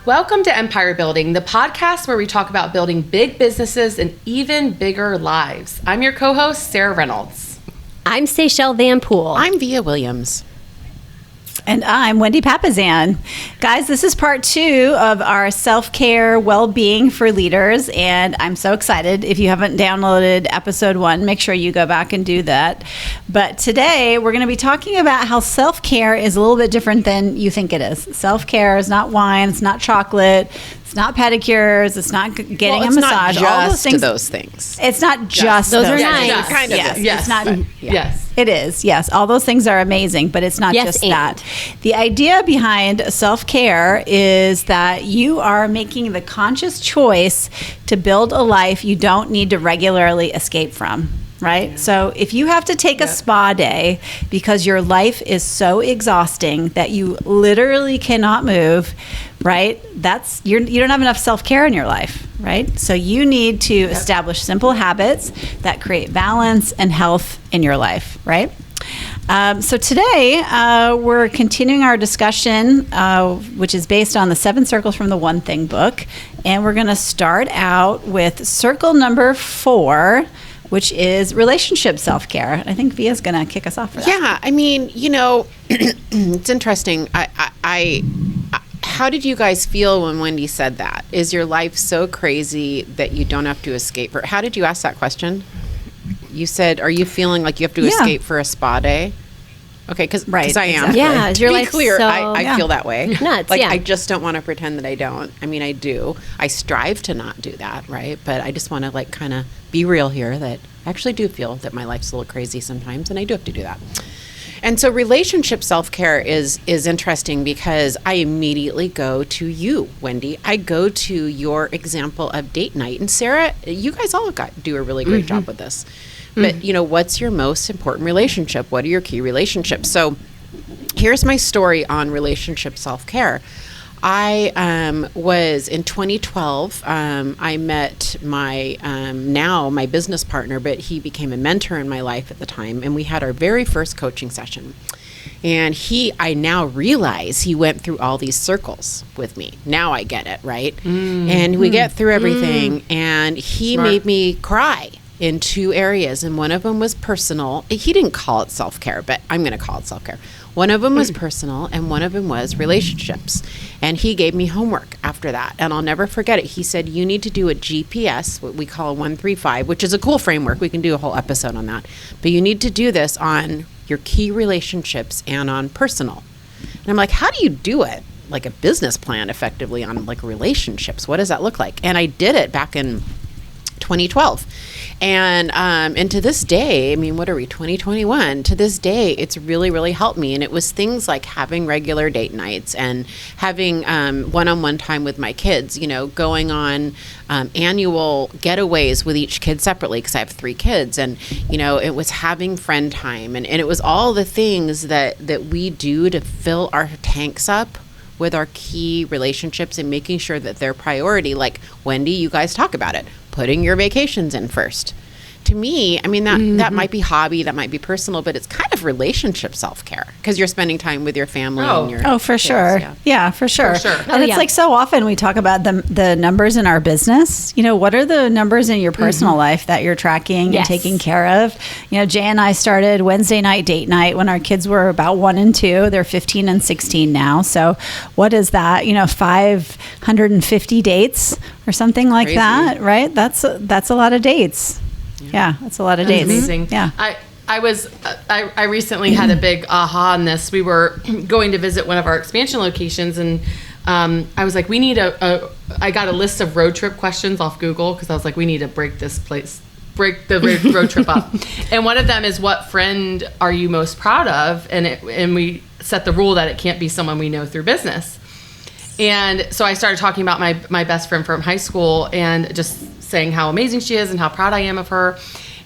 Welcome to Empire Building, the podcast where we talk about building big businesses and even bigger lives. I'm your co-host, Sarah Reynolds. I'm Seychelle Van Poole. I'm Via Williams. And I'm Wendy Papazan. Guys, this is part 2 of our self-care well-being for leaders, and I'm so excited. If you haven't downloaded episode 1, make sure you go back and do that. But today, we're going to be talking about how self-care is a little bit different than you think it is. Self-care is not wine, it's not chocolate, it's not pedicures, it's not getting a massage. Not all just those things. It's not just those are things. nice. Yes. Kind of. Yes, Yes. it's not. But, yes. It is, yes. All those things are amazing, but it's not Yes, just and. that. The idea behind self-care is that you are making the conscious choice to build a life you don't need to regularly escape from. Right? Yeah. So if you have to take a spa day because your life is so exhausting that you literally cannot move, right? You don't have enough self-care in your life, right? So you need to establish simple habits that create balance and health in your life, right? So today we're continuing our discussion, which is based on the 7 Circles from the One Thing book. And we're going to start out with circle number 4, which is relationship self-care. I think Via's going to kick us off for that. Yeah, I mean, it's interesting. How did you guys feel when Wendy said that? Is your life so crazy that you don't have to escape? Or how did you ask that question? You said, are you feeling like you have to escape for a spa day? Okay, because I am. Exactly. Yeah, To your be life clear, so I feel that way. nuts. Like, yeah. I just don't want to pretend that I don't. I mean, I do. I strive to not do that, right? But I just want to kind of be real here that I actually do feel that my life's a little crazy sometimes, and I do have to do that. And so relationship self-care is interesting because I immediately go to you, Wendy. I go to your example of date night. And Sarah, you guys all do a really great job with this. But, what's your most important relationship? What are your key relationships? So here's my story on relationship self-care. I was in 2012. I met my my business partner, but he became a mentor in my life at the time, and we had our very first coaching session. And I now realize he went through all these circles with me. Now I get it, right? And we get through everything, and he made me cry in 2 areas, and one of them was personal. He didn't call it self-care, but I'm going to call it self-care. One of them was personal, and one of them was relationships. And he gave me homework after that, and I'll never forget it. He said, you need to do a GPS, what we call a 135, which is a cool framework. We can do a whole episode on that. But you need to do this on your key relationships and on personal. And I'm like, how do you do it? Like a business plan effectively on relationships. What does that look like? And I did it back in 2012. And to this day, I mean, what are we, 2021? To this day, it's really, really helped me. And it was things like having regular date nights and having one-on-one time with my kids, going on annual getaways with each kid separately because I have 3 kids. And, it was having friend time. And it was all the things that we do to fill our tanks up with our key relationships and making sure that they're priority. Like, Wendy, you guys talk about it. Putting your vacations in first. To me, I mean, that might be hobby, that might be personal, but it's kind of relationship self-care because you're spending time with your family and your for kids, sure. Yeah, for sure. And it's like so often we talk about the numbers in our business. What are the numbers in your personal life that you're tracking and taking care of? Jay and I started Wednesday night date night when our kids were about 1 and 2. They're 15 and 16 now. So what is that? 550 dates or something like that, right? That's a lot of dates. Yeah, that's a lot of days. Amazing. Yeah. I recently had a big aha on this. We were going to visit one of our expansion locations, and I was like, we need I got a list of road trip questions off Google because I was like, we need to break the road trip up. And one of them is, what friend are you most proud of? And we set the rule that it can't be someone we know through business. And so I started talking about my best friend from high school and just saying how amazing she is and how proud I am of her.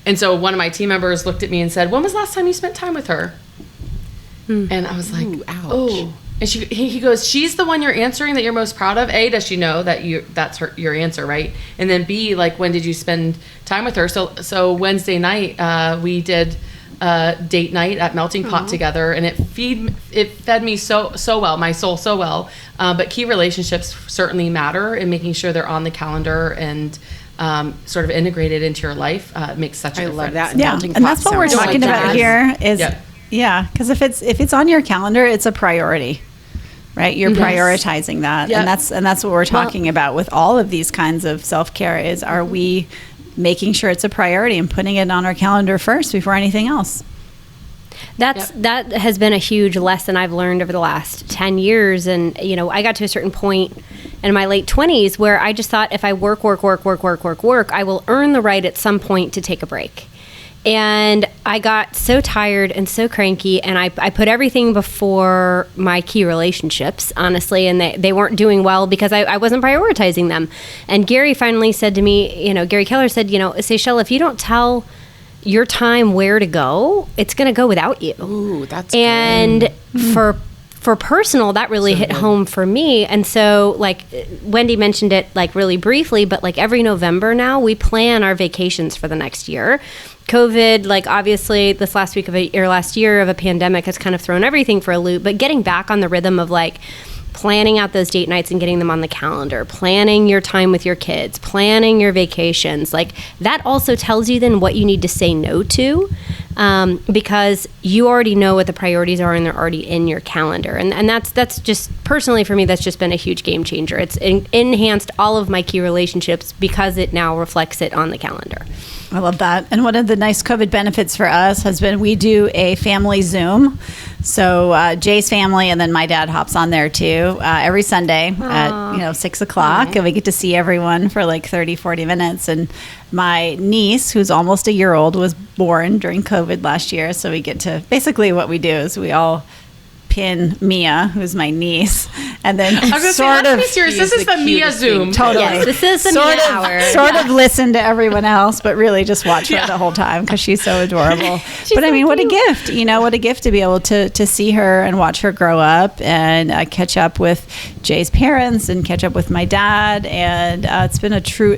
And so one of my team members looked at me and said, when was the last time you spent time with her? And I was like, ouch. Oh. And he goes, she's the one you're answering that you're most proud of. A, does she know that that's your answer, right? And then B, like, when did you spend time with her? So Wednesday night, we did a date night at Melting Pot together, and it fed me so well, my soul so well. But key relationships certainly matter, and making sure they're on the calendar and sort of integrated into your life makes such a difference. love that. Yeah, Melting and pot that's what we're sounds talking like about jazz. here is, Yep. yeah, because if it's on your calendar, it's a priority, right? You're prioritizing that, Yep. and that's what we're talking about with all of these kinds of self-care is, are we making sure it's a priority and putting it on our calendar first before anything else? That has been a huge lesson I've learned over the last 10 years. And, I got to a certain point in my late 20s where I just thought if I work, I will earn the right at some point to take a break. And I got so tired and so cranky, and I put everything before my key relationships, honestly, and they weren't doing well because I wasn't prioritizing them. And Gary finally said to me, Gary Keller said, Seychelle, if you don't tell your time where to go, it's going to go without you. Ooh, that's and good. for personal, that really hit home for me. And so, like, Wendy mentioned it, like, really briefly, but, like, every November now, we plan our vacations for the next year. COVID, like, obviously, this last year of a pandemic has kind of thrown everything for a loop, but getting back on the rhythm of, like, planning out those date nights and getting them on the calendar, planning your time with your kids, planning your vacations, like, that also tells you then what you need to say no to, because you already know what the priorities are and they're already in your calendar. And that's just, personally for me, that's just been a huge game changer. It's enhanced all of my key relationships because it now reflects it on the calendar. I love that. And one of the nice COVID benefits for us has been we do a family Zoom. So Jay's family and then my dad hops on there too every Sunday at 6 o'clock. And we get to see everyone for like 30, 40 minutes. And my niece, who's almost a year old, was born during COVID last year. So we get to, basically what we do is we all pin Mia, who's my niece, and then I was gonna say, sort let's of be serious. This is the Mia cutest Zoom. thing. Totally. Yes, this is the sort Mia of, hour. Sort of listen to everyone else, but really just watch her the whole time because she's so adorable. But I mean, what a gift! What a gift to be able to see her and watch her grow up and catch up with Jay's parents and catch up with my dad. And it's been a true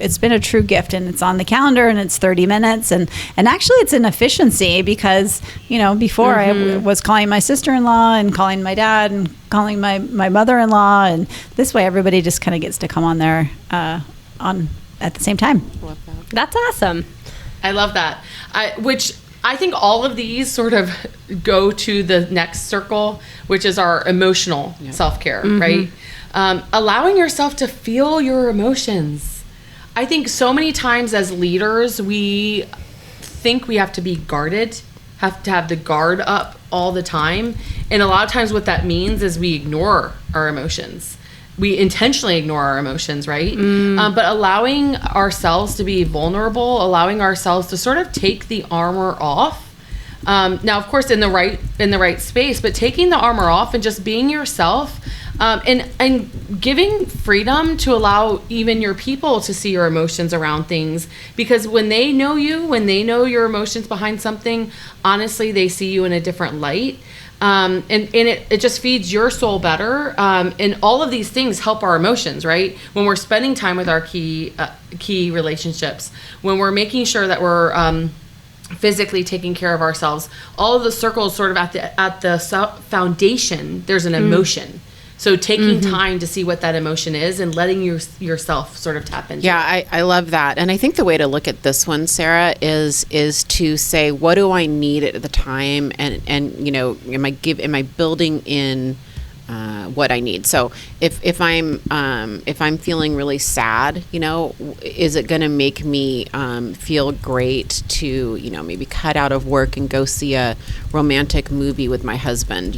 gift. And it's on the calendar and it's 30 minutes. And actually, it's an efficiency because before I was calling my sister-in-law and calling my dad and calling my mother-in-law, and this way everybody just kind of gets to come on there on at the same time. That's awesome. I love that. Which I think all of these sort of go to the next circle, which is our emotional self-care, right? Allowing yourself to feel your emotions. I think so many times as leaders, we think we have to be guarded, have to have the guard up all the time. And a lot of times what that means is we ignore our emotions. We intentionally ignore our emotions, right? But allowing ourselves to be vulnerable, allowing ourselves to sort of take the armor off. Now, of course, in the right space, but taking the armor off and just being yourself, and giving freedom to allow even your people to see your emotions around things. Because when they know you, when they know your emotions behind something, honestly, they see you in a different light. And it just feeds your soul better. And all of these things help our emotions, right? When we're spending time with our key relationships, when we're making sure that we're physically taking care of ourselves, all of the circles sort of at the foundation, there's an emotion. So taking time to see what that emotion is and letting yourself sort of tap into it. I love that. And I think the way to look at this one, Sarah, is to say, what do I need at the time? And am I building in what I need? So if I'm feeling really sad, is it going to make me feel great to maybe cut out of work and go see a romantic movie with my husband?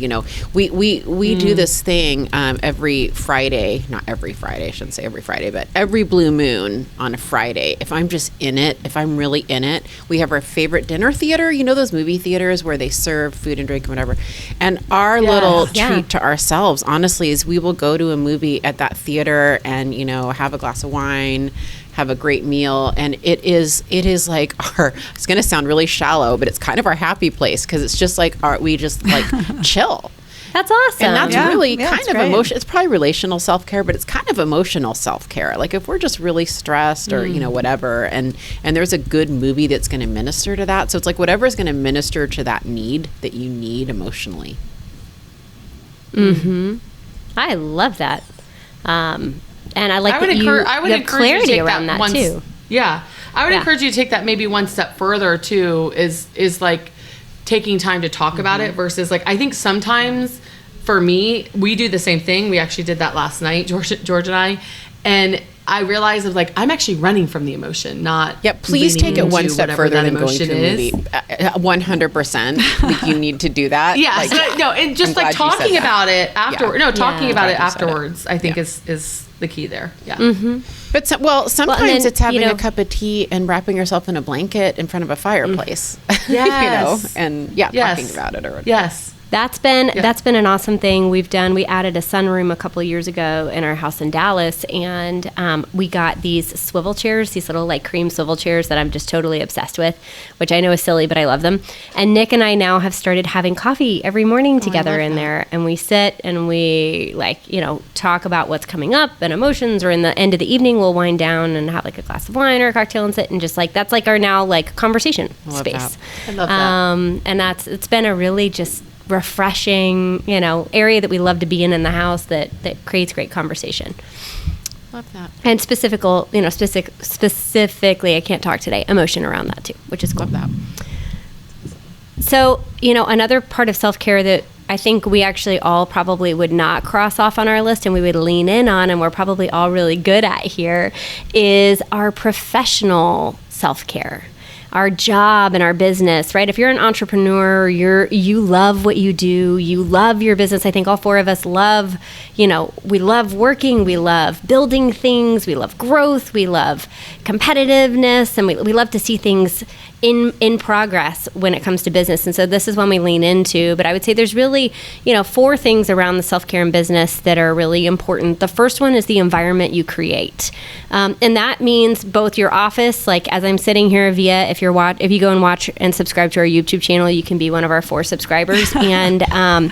We do this thing every Friday, not every Friday, I shouldn't say every Friday, but every blue moon on a Friday. If I'm just in it, if I'm really in it, we have our favorite dinner theater. Those movie theaters where they serve food and drink and whatever. And our little treat to ourselves, honestly, is we will go to a movie at that theater and have a glass of wine, have a great meal, and it is like it's going to sound really shallow, but it's kind of our happy place because it's just like we just like chill. That's awesome. And that's Yeah. really Yeah, kind it's of great. emotion. It's probably relational self-care, but it's kind of emotional self-care. Like if we're just really stressed or, whatever, and there's a good movie that's going to minister to that. So it's like whatever is going to minister to that need that you need emotionally. I love that. And I like I would that encourage. I would you have encourage you to clarity take around that one too. Yeah, I would Yeah. encourage you to take that maybe one step further too. Is like taking time to talk about it versus like I think sometimes for me we do the same thing. We actually did that last night, George and I, and I realized of like I'm actually running from the emotion, not Yeah, please leaning take it one into step whatever further that than going to emotion a movie. 100%. Like you need to do that. Yeah, Like, so, no, and just I'm like glad you said talking that. about it afterward. No, talking Yeah. about it Glad you said it. afterwards, I think is the key there. Yeah. But sometimes then, it's having you know- a cup of tea and wrapping yourself in a blanket in front of a fireplace. Yes. and Yes. talking about it or whatever. Yes. That's been an awesome thing we've done. We added a sunroom a couple of years ago in our house in Dallas, and we got these swivel chairs, these little like cream swivel chairs that I'm just totally obsessed with, which I know is silly, but I love them. And Nick and I now have started having coffee every morning together in there, and we sit and we talk about what's coming up and emotions. Or in the end of the evening, we'll wind down and have like a glass of wine or a cocktail and sit and just like that's like our now like conversation love space. that. I love that. And it's been a really just refreshing, area that we love to be in the house that creates great conversation. Love that. And specifically, I can't talk today, emotion around that too, which is cool. Love that. So, another part of self-care that I think we actually all probably would not cross off on our list and we would lean in on and we're probably all really good at here is our professional self-care. Our job and our business, right? If you're an entrepreneur, you love what you do, you love your business. I think all four of us love, we love working, we love building things, we love growth, we love competitiveness, and we love to see things in progress when it comes to business. And so this is one we lean into. But I would say there's really, four things around the self-care and business that are really important. The first one is the environment you create. And that means both your office, like as I'm sitting here, Via, if you go and watch and subscribe to our YouTube channel, you can be one of our 4 subscribers. And Via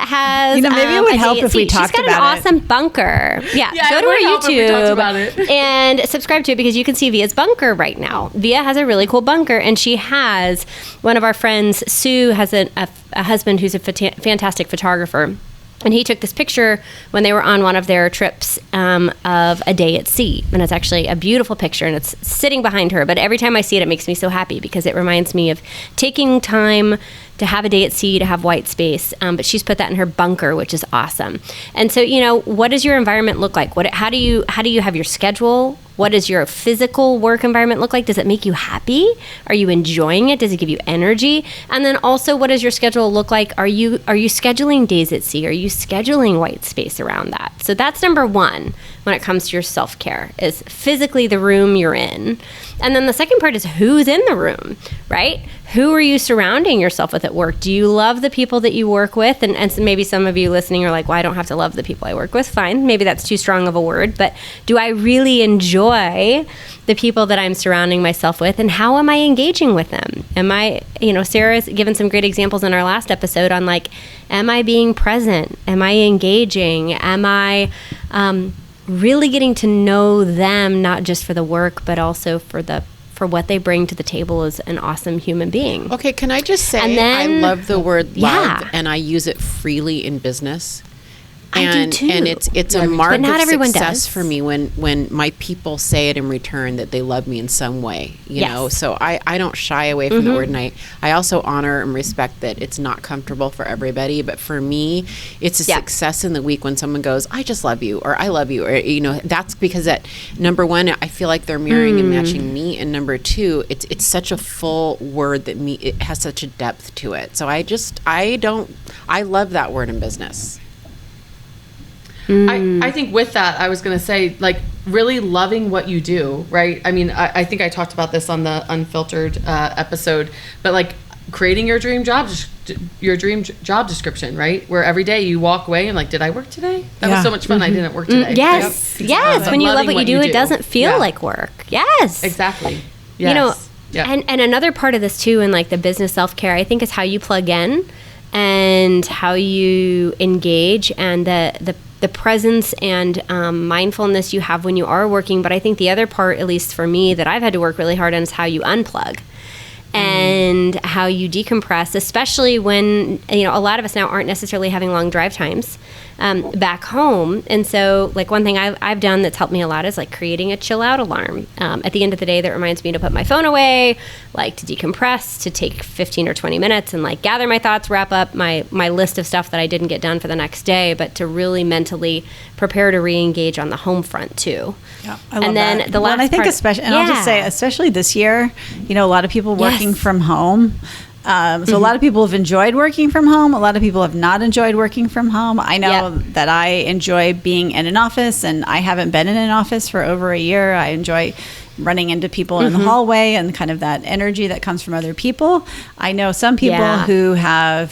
has maybe it would a help if we she's talked got about an awesome bunker. Yeah, Yeah, go it to would our help if we talked about YouTube it. and subscribe to it because you can see Via's bunker right now. Via has a really cool bunker, and she has one of our friends, Sue, has a husband who's a fantastic photographer. And he took this picture when they were on one of their trips of a day at sea. And it's actually a beautiful picture, and it's sitting behind her. But every time I see it, it makes me so happy because it reminds me of taking time to have a day at sea, to have white space. But she's put that in her bunker, which is awesome. And so, what does your environment look like? How do you have your schedule? What does your physical work environment look like? Does it make you happy? Are you enjoying it? Does it give you energy? And then also, what does your schedule look like? Are you scheduling days at sea? Are you scheduling white space around that? So that's number one when it comes to your self-care, is physically the room you're in. And then the second part is who's in the room, right? Who are you surrounding yourself with at work? Do you love the people that you work with? And so maybe some of you listening are like, well, I don't have to love the people I work with. Fine. Maybe that's too strong of a word. But do I really enjoy the people that I'm surrounding myself with? And how am I engaging with them? Am I, Sarah's given some great examples in our last episode on like, am I being present? Am I engaging? Am I really getting to know them, not just for the work, but also for what they bring to the table as an awesome human being? Okay, can I just say, And then- I love the word love, Yeah. and I use it freely in business. I do And, too. and it's a Yeah, me too. mark But not of everyone success does. for me when my people say it in return that they love me in some way, you Yes. know. So I don't shy away from the word, and I also honor and respect that it's not comfortable for everybody. But for me, it's a Yeah. success in the week when someone goes, "I just love you," or "I love you," or that's because that number one, I feel like they're mirroring and matching me, and number two, it's such a full word that it has such a depth to it. So I love that word in business. I think with that, I was going to say, like, really loving what you do, right? I mean, I think I talked about this on the Unfiltered episode, but like creating your dream job description, right? Where every day you walk away and like, did I work today? That was so much fun. I didn't work today. Yes, Right? yes. But When you love loving what you do, it doesn't feel Yeah. like work. Yes, Exactly. You know, Yes. Yeah. And another part of this too, in like the business self-care, I think, is how you plug in and how you engage, and the presence and mindfulness you have when you are working. But I think the other part, at least for me, that I've had to work really hard on is how you unplug and how you decompress, especially when, you know, a lot of us now aren't necessarily having long drive times back home. And so, like, one thing I've done that's helped me a lot is like creating a chill out alarm at the end of the day that reminds me to put my phone away, like to decompress, to take 15 or 20 minutes and like gather my thoughts, wrap up my list of stuff that I didn't get done for the next day, but to really mentally prepare to re-engage on the home front too. Yeah, I love and then that. the last and I think part, especially, and I'll just say, especially this year, you know, a lot of people working Yes. from home. So a lot of people have enjoyed working from home. A lot of people have not enjoyed working from home. I know that I enjoy being in an office, and I haven't been in an office for over a year. I enjoy running into people in the hallway and kind of that energy that comes from other people. I know some people who have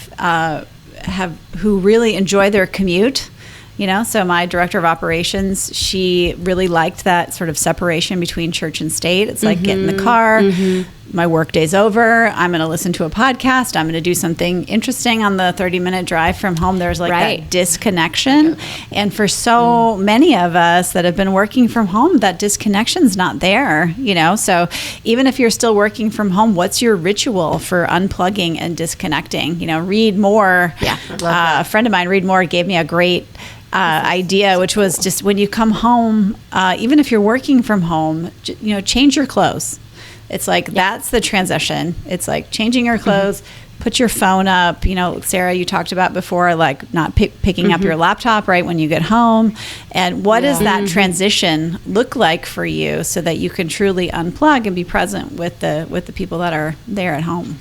who really enjoy their commute. You know, so my director of operations, she really liked that sort of separation between church and state. It's like get in the car, my work day's over, I'm going to listen to a podcast, I'm going to do something interesting on the 30-minute drive from home. There's like that disconnection. And for so many of us that have been working from home, that disconnection's not there, you know. So even if you're still working from home, what's your ritual for unplugging and disconnecting? You know, Read More. Yeah, A friend of mine, Read More, gave me a great idea, which was just when you come home, even if you're working from home, you know, change your clothes. It's like that's the transition. It's like changing your clothes, put your phone up. You know, Sarah, you talked about before, like not picking up your laptop right when you get home. And what does that transition look like for you so that you can truly unplug and be present with the people that are there at home?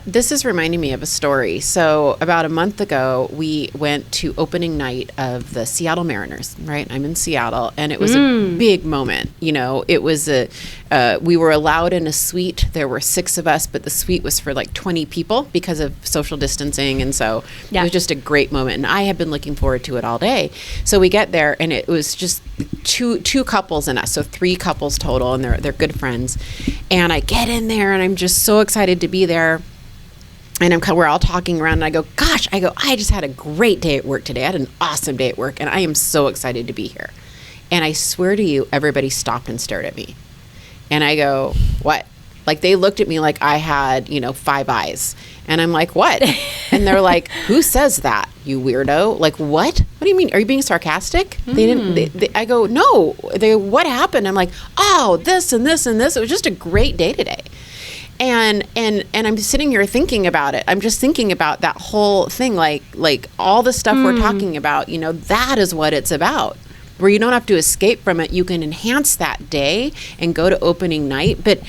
This is reminding me of a story. So about a month ago, we went to opening night of the Seattle Mariners, right? I'm in Seattle, and it was a big moment. You know, it was we were allowed in a suite. There were 6 of us, but the suite was for like 20 people because of social distancing. And so it was just a great moment. And I had been looking forward to it all day. So we get there, and it was just two couples and us. So 3 couples total, and they're good friends. And I get in there, and I'm just so excited to be there. And we're all talking around, and I go, I just had a great day at work today. I had an awesome day at work, and I am so excited to be here. And I swear to you, everybody stopped and stared at me. And I go, what? Like, they looked at me like I had, 5 eyes. And I'm like, what? And they're like, who says that, you weirdo? Like, what? What do you mean? Are you being sarcastic? They didn't. I go, no. What happened? I'm like, oh, this and this and this. It was just a great day today. And I'm sitting here thinking about it. I'm just thinking about that whole thing, like all the stuff we're talking about, that is what it's about. Where you don't have to escape from it. You can enhance that day and go to opening night, but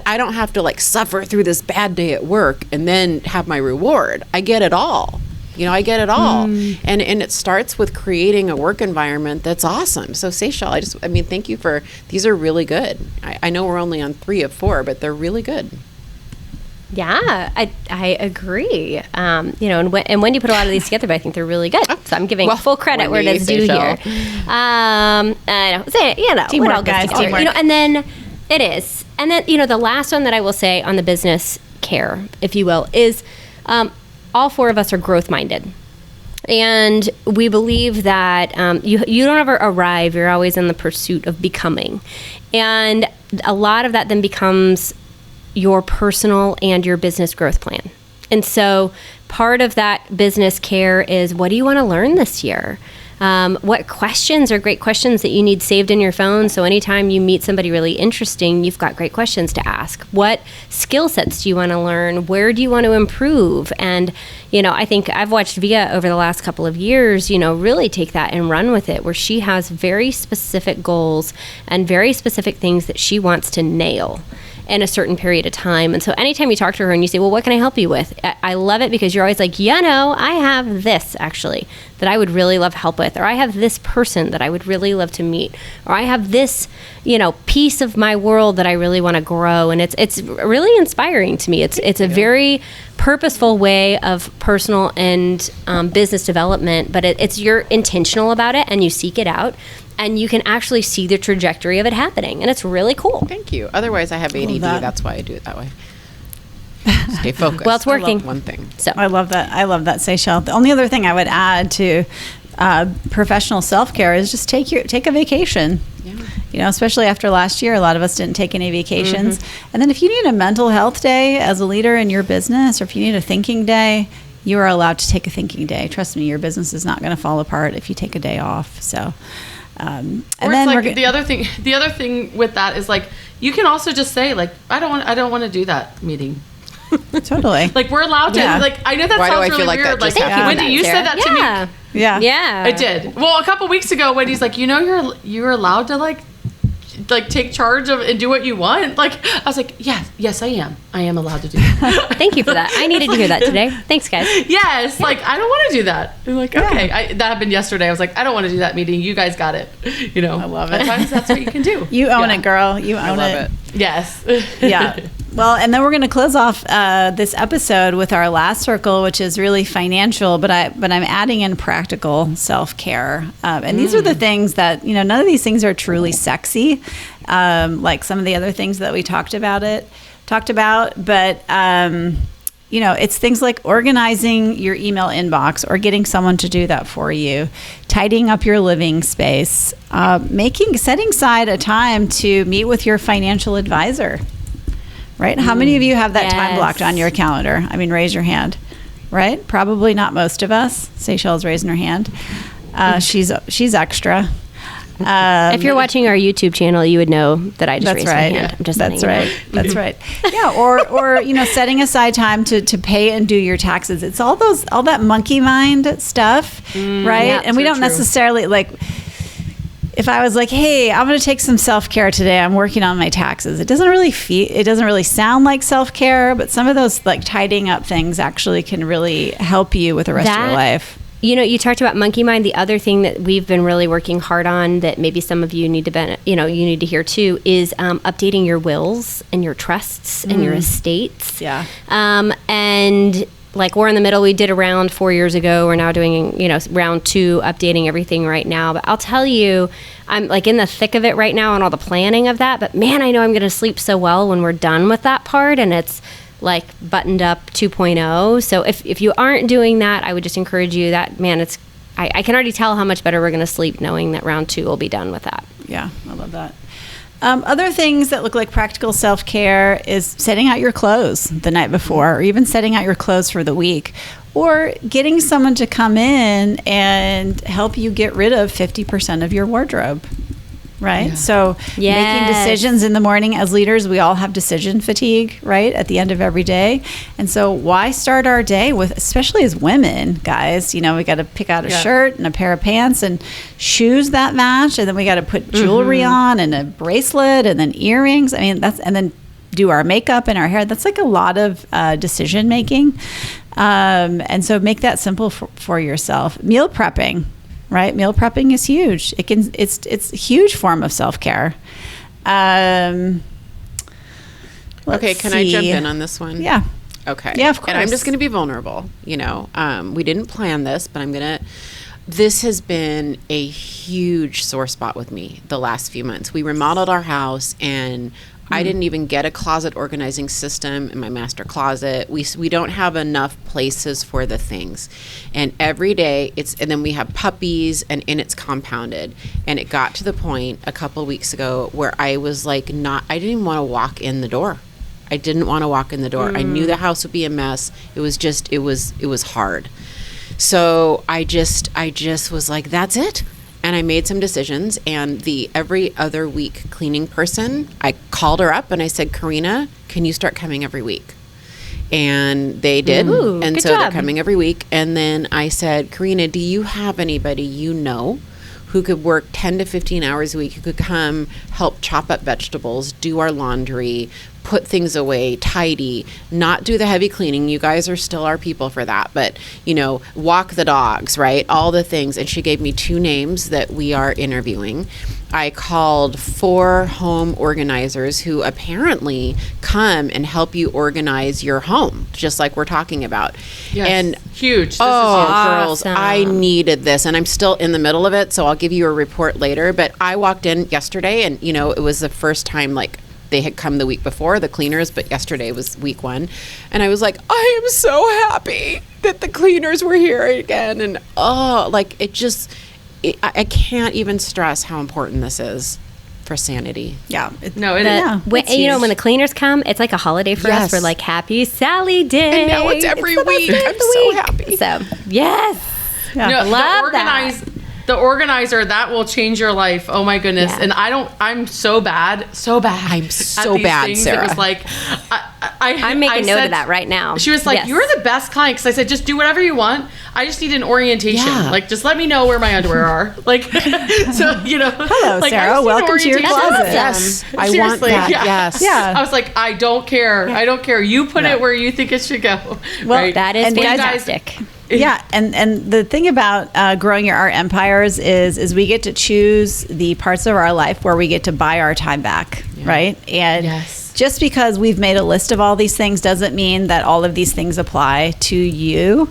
I don't have to like suffer through this bad day at work and then have my reward. I get it all. I get it all. And it starts with creating a work environment that's awesome. So Seychelle, thank you these are really good. I know we're only on 3 of 4, but they're really good. Yeah, I agree. And Wendy put a lot of these together, but I think they're really good. So I'm giving full credit where it is due here. I know, teamwork, guys, teamwork. And then it is. And then, the last one that I will say on the business care, if you will, is all 4 of us are growth minded. And we believe that you don't ever arrive. You're always in the pursuit of becoming. And a lot of that then becomes your personal and your business growth plan. And so part of that business care is, what do you want to learn this year? What questions are great questions that you need saved in your phone? So anytime you meet somebody really interesting, you've got great questions to ask. What skill sets do you want to learn? Where do you want to improve? And, I think I've watched Via over the last couple of years, really take that and run with it, where she has very specific goals and very specific things that she wants to nail in a certain period of time. And so anytime you talk to her and you say, well, what can I help you with? I love it because you're always like, I have this actually that I would really love help with, or I have this person that I would really love to meet, or I have this, piece of my world that I really want to grow. And it's really inspiring to me. It's a very purposeful way of personal and business development, but you're intentional about it and you seek it out. and you can actually see the trajectory of it happening, and it's really cool. Thank you. Otherwise, I have ADD. that. That's why I do it that way. Stay focused. Well, it's I love working. one thing. So I love that. I love that, Seychelle. The only other thing I would add to professional self-care is just take a vacation. Yeah. You know, especially after last year, a lot of us didn't take any vacations. And then if you need a mental health day as a leader in your business, or if you need a thinking day, you are allowed to take a thinking day. Trust me, your business is not going to fall apart if you take a day off. So, and Or then it's we're like the other thing with that is like, you can also just say like, I don't want to do that meeting. totally Like we're allowed to. Yeah. Like I know that Why do sounds I really feel like weird. that Like just happened? Wendy, you said that to me. yeah. I did. Well, a couple weeks ago, Wendy's like, you're allowed to like take charge of and do what you want. Like I was like, yes, I am. I am allowed to do that. thank you for that. I needed to hear that today. Thanks, guys. Yes, like I don't want to do that. I'm like, okay, that happened yesterday. I was like, I don't want to do that meeting. You guys got it. You know, I love it. At times, that's what you can do. You own Yeah. it, girl. You own love it. Yes. Yeah. Well, and then we're going to close off this episode with our last circle, which is really financial, but I'm adding in practical self-care. And these are the things that, you know, none of these things are truly sexy, like some of the other things that we talked about. But you know, it's things like organizing your email inbox or getting someone to do that for you, tidying up your living space, setting aside a time to meet with your financial advisor. Right? How many of you have that time Yes. blocked on your calendar? I mean, raise your hand. Right? Probably not most of us. Seychelle's raising her hand. She's extra. If you're watching our YouTube channel, you would know that I just That's raised right. my hand. I'm just That's letting you right. know. That's right. Yeah. Or you know, setting aside time to pay and do your taxes. It's all that monkey mind stuff, right? yeah, and we so don't true. necessarily like. If I was like, hey, I'm going to take some self-care today, I'm working on my taxes. It doesn't really sound like self-care, but some of those like tidying up things actually can really help you with the rest of your life. You know, you talked about monkey mind. The other thing that we've been really working hard on that maybe some of you need to hear too is updating your wills and your trusts and your estates. Yeah. And like we're in the middle. We did a round 4 years ago. We're now doing, round 2, updating everything right now. But I'll tell you, I'm like in the thick of it right now and all the planning of that. But man, I know I'm going to sleep so well when we're done with that part and it's like buttoned up 2.0. So if you aren't doing that, I would just encourage you that, man, I can already tell how much better we're going to sleep knowing that round 2 will be done with that. Yeah, I love that. Other things that look like practical self-care is setting out your clothes the night before, or even setting out your clothes for the week, or getting someone to come in and help you get rid of 50% of your wardrobe. Right? Yeah. So Yes. making decisions in the morning as leaders, we all have decision fatigue, right? At the end of every day. And so why start our day with, especially as women, guys, we got to pick out a shirt and a pair of pants and shoes that match. And then we got to put jewelry on and a bracelet and then earrings. I mean, and then do our makeup and our hair. That's like a lot of decision making. And so make that simple for yourself. Meal prepping. Right, meal prepping is huge. It's a huge form of self-care. Okay, can I jump in on this one? Yeah. Okay. Yeah, of course. And I'm just going to be vulnerable. We didn't plan this, but this has been a huge sore spot with me the last few months. We remodeled our house and I didn't even get a closet organizing system in my master closet. We don't have enough places for the things. And every day and then we have puppies and it's compounded. And it got to the point a couple of weeks ago where I was like I didn't even want to walk in the door. I didn't want to walk in the door. I knew the house would be a mess. It was hard. So I just was like, that's it. And I made some decisions, and the every other week cleaning person, I called her up and I said, Karina, can you start coming every week? And they did. Ooh, and good so job. they're coming every week. And then I said, Karina, do you have anybody who could work 10 to 15 hours a week, who could come help chop up vegetables, do our laundry, put things away, tidy, not do the heavy cleaning. You guys are still our people for that, but walk the dogs, right? All the things. And she gave me 2 names that we are interviewing. I called 4 home organizers who apparently come and help you organize your home, just like we're talking about. Yes. And huge. This oh, is huge. girls, Awesome. I needed this, and I'm still in the middle of it, so I'll give you a report later. But I walked in yesterday, and it was the first time they had come the week before, the cleaners, but yesterday was week 1. And I was like, I am so happy that the cleaners were here again. And I can't even stress how important this is for sanity. Yeah. No, it is. Yeah. When, it's huge. when the cleaners come, it's like a holiday for us. Yes. We're like, Happy Sally Day. And now it's every the best week. day of I'm the so week. happy. So, yes. Yeah. No, Love that. The organizer, that will change your life. Oh my goodness. Yeah. And I'm so bad. I'm so at bad, these things. Sarah. It was like, I'm making note of that right now. She was like, Yes. you're the best client. Cause I said, just do whatever you want. I just need an orientation. Yeah. Like, just let me know where my underwear are. Like, so, Hello, like, I Sarah. just need Welcome to your orientation. closet. Yes, I want Seriously, that. yeah. Yes. Yeah. I was like, I don't care. I don't care. You put it where you think it should go. Well, right? That is And guys- fantastic. Yeah, and the thing about growing our empires is we get to choose the parts of our life where we get to buy our time back, right? And Yes. just because we've made a list of all these things doesn't mean that all of these things apply to you.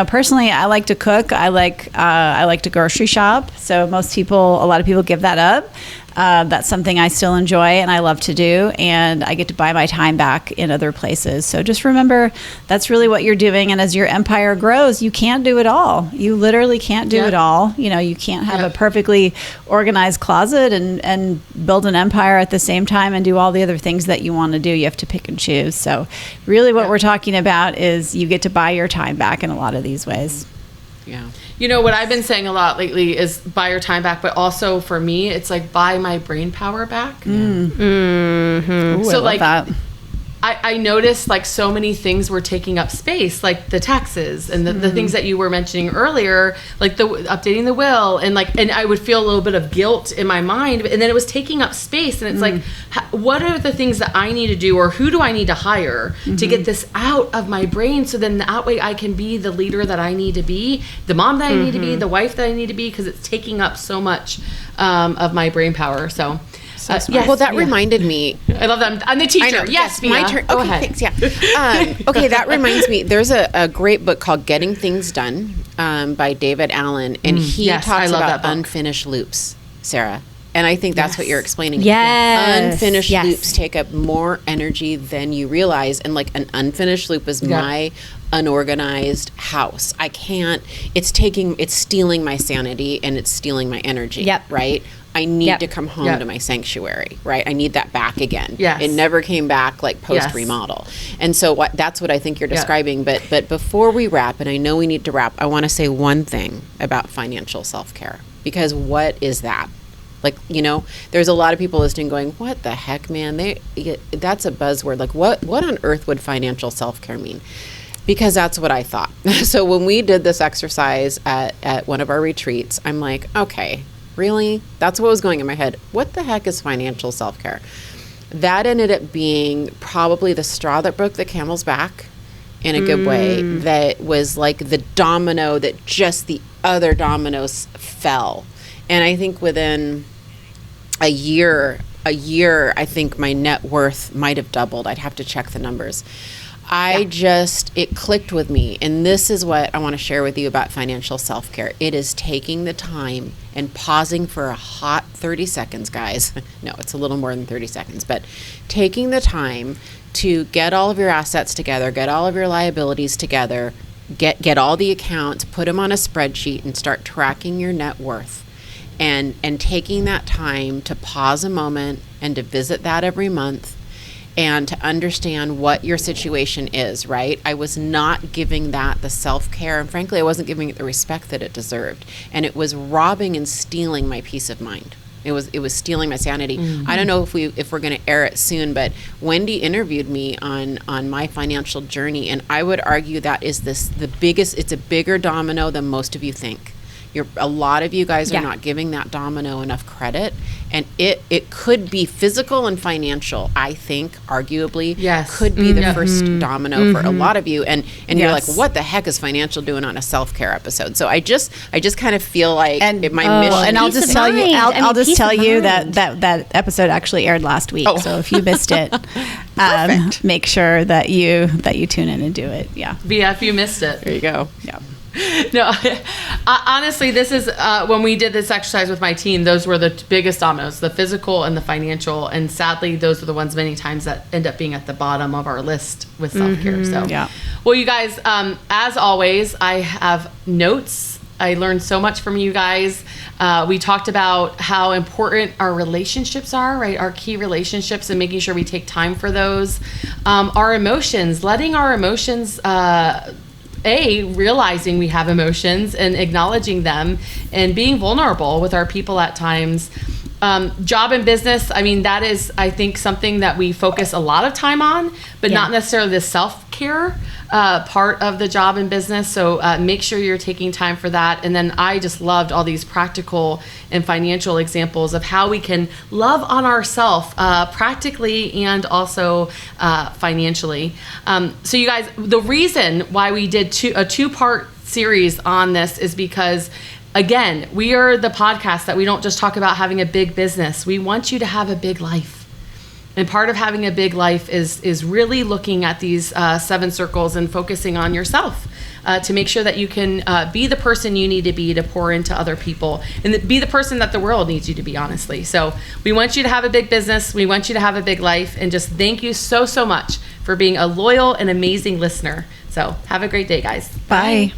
Personally, I like to cook. I like to grocery shop. So a lot of people give that up. That's something I still enjoy and I love to do, and I get to buy my time back in other places. So just remember, that's really what you're doing. And as your empire grows, you can't do it all. You literally can't do Yeah. it all. You can't have Yeah. a perfectly organized closet and build an empire at the same time and do all the other things that you want to do. You have to pick and choose. So really what we're talking about is you get to buy your time back in a lot of these ways. Yeah. What I've been saying a lot lately is buy your time back, but also for me, it's like buy my brain power back. Ooh, I So, love like, that. I noticed like so many things were taking up space, like the taxes and the things that you were mentioning earlier, like the updating the will, and I would feel a little bit of guilt in my mind, and then it was taking up space, and it's like, what are the things that I need to do, or who do I need to hire to get this out of my brain, so then that way I can be the leader that I need to be, the mom that I need to be, the wife that I need to be, because it's taking up so much of my brain power. So. Yes, Well, that Mia. reminded me. I love that. I'm the teacher. I know. Yes, my Mia. turn. Go Okay, ahead. thanks. Yeah. Okay, that reminds me. There's a great book called Getting Things Done by David Allen, and he Yes, I talks love about that book. unfinished loops, Sarah. And I think that's what you're explaining. Yes. Unfinished Yes. loops take up more energy than you realize. And like an unfinished loop is my unorganized house. I can't, it's stealing my sanity and it's stealing my energy. Yep. Right? I need Yep. to come home Yep. to my sanctuary, right? I need that back again. Yes. It never came back like post remodel. And so that's what I think you're describing. But before we wrap, and I know we need to wrap, I want to say one thing about financial self-care, because what is that? Like, there's a lot of people listening going, what the heck, man? That's a buzzword. Like, what on earth would financial self-care mean? Because that's what I thought. So when we did this exercise at one of our retreats, I'm like, okay, really? That's what was going in my head. What the heck is financial self-care? That ended up being probably the straw that broke the camel's back in a good way. That was like the domino that just the other dominoes fell. And I think within a year, I think my net worth might have doubled. I'd have to check the numbers. It clicked with me. And this is what I want to share with you about financial self-care. It is taking the time and pausing for a hot 30 seconds, guys. No, it's a little more than 30 seconds, but taking the time to get all of your assets together, get all of your liabilities together, get all the accounts, put them on a spreadsheet, and start tracking your net worth. And taking that time to pause a moment and to visit that every month and to understand what your situation is, right? I was not giving that the self-care, and frankly, I wasn't giving it the respect that it deserved. And it was robbing and stealing my peace of mind. It was stealing my sanity. Mm-hmm. I don't know if we're going to air it soon, but Wendy interviewed me on my financial journey, and I would argue that is it's a bigger domino than most of you think. A lot of you guys are Yeah. not giving that domino enough credit, and it could be physical and financial. I think arguably Yes. could be the first domino for a lot of you, and you're like, Yes. what the heck is financial doing on a self-care episode? So I just kind of feel like my Well, mission. and I'll Peace just of tell you, mind. I'll, I mean, I'll just peace tell of you mind. that episode actually aired last week. Oh. So if you missed it, make sure that you tune in and do it. Yeah. if you missed it. There you go. Yeah. No, honestly, this is when we did this exercise with my team, those were the biggest dominoes, the physical and the financial. And sadly, those are the ones many times that end up being at the bottom of our list with self-care. So, Yeah. well, you guys, as always, I have notes. I learned so much from you guys. We talked about how important our relationships are, right? Our key relationships, and making sure we take time for those. Our emotions, letting our emotions, realizing we have emotions and acknowledging them, and being vulnerable with our people at times. Job and business, I mean, that is, I think, something that we focus a lot of time on, but not necessarily the self-care part of the job and business. So make sure you're taking time for that. And then I just loved all these practical and financial examples of how we can love on ourselves practically and also financially. So you guys, the reason why we did a two-part series on this is because, again, we are the podcast that we don't just talk about having a big business. We want you to have a big life. And part of having a big life is really looking at these 7 circles and focusing on yourself to make sure that you can be the person you need to be to pour into other people and be the person that the world needs you to be, honestly. So we want you to have a big business. We want you to have a big life. And just thank you so much for being a loyal and amazing listener. So have a great day, guys. Bye.